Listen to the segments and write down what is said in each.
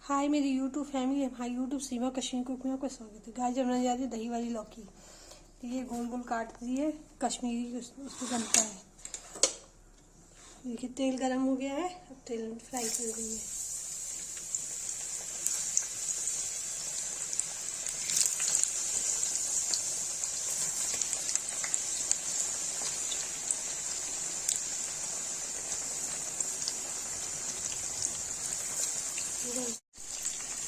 हाय मेरी YouTube family, हमारी YouTube सीमा Kashmir cook में आपका स्वागत है। गाइस जब बनाने जा रही है दही वाली लौकी। तो ये गोल गोल काट दिए कश्मीरी उसको बनता है। देखिए तेल गरम हो गया है, अब तेल फ्राई कर रही है।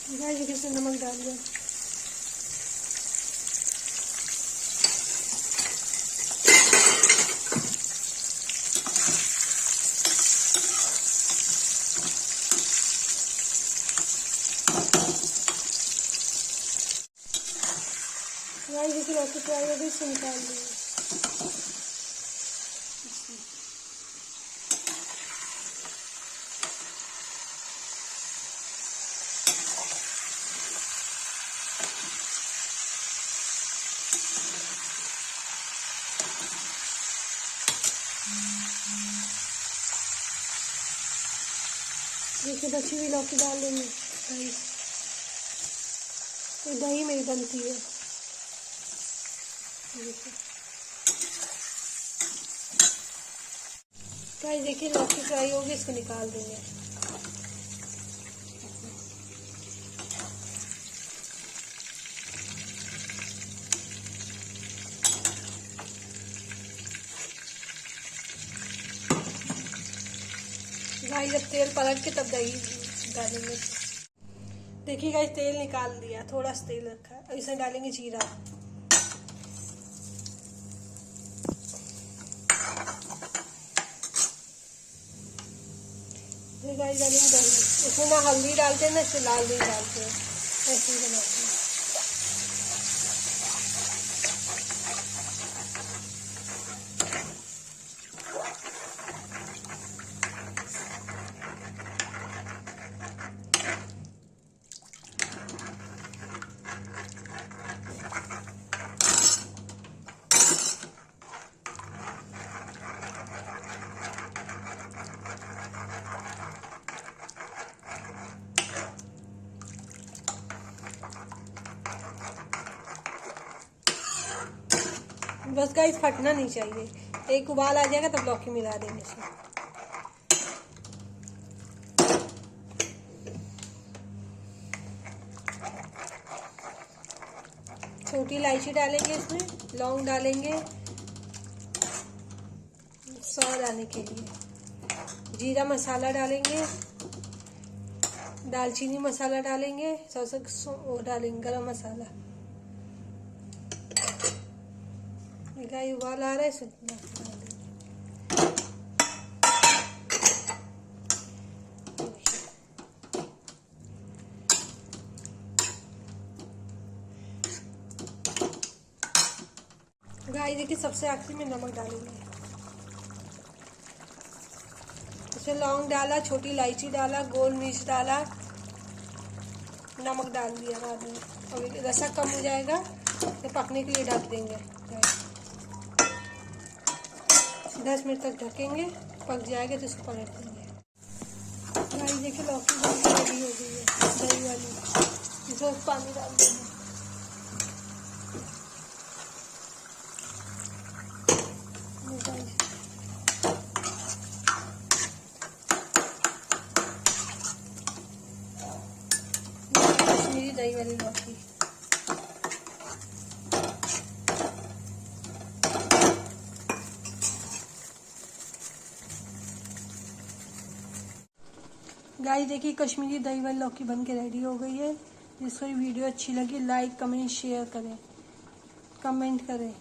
गाइस देखिए इसमें नमक डाल दिया। गाइस देखिए लौकी फ्राई हो गई, इससे निकाल दिया। देखिए बची हुई लौकी डाल देंगे। ये दही मेरी बनती है। गाइस देखिए लौकी फ्राई होगी, इसको निकाल देंगे। गाइस जब तेल पलट के तब दही डालेंगे। देखिए गाइस तेल निकाल दिया, थोड़ा सा तेल रखा है, अब इसमें डालेंगे जीरा। गाइस डालेंगे दही। इसमें ना हल्दी डालते हैं ना इसमें लाल मिर्च डालते हैं, ऐसे ही बनाते हैं। बस गाइस फटना नहीं चाहिए, एक उबाल आ जाएगा तब लौकी मिला देंगे इसमें। छोटी इलायची डालेंगे इसमें, लौंग डालेंगे स्वाद आने के लिए, जीरा मसाला डालेंगे, दालचीनी मसाला डालेंगे, वो डालेंगे गरम मसाला। गाइस उबाल आ रहा है, गाइस देखिए सबसे आखिरी में नमक डालेंगे। इसमें लौंग डाला, छोटी इलायची डाला, गोल मिर्च डाला, नमक डाल दिया बाद में। और रसा कम हो जाएगा तो पकने के लिए ढक देंगे। 10 मिनट तक ढकेंगे, पक जाएगा तो इसको पलट देंगे। गाइस देखिए लौकी रेडी हो गई है दही वाली। इसमें पानी डाल देंगे। कश्मीरी दही वाली लौकी। गाइस देखिए कश्मीरी दही वाली लौकी बन के रेडी हो गई है। जिसको ये वीडियो अच्छी लगी लाइक कमेंट शेयर करें, कमेंट करें।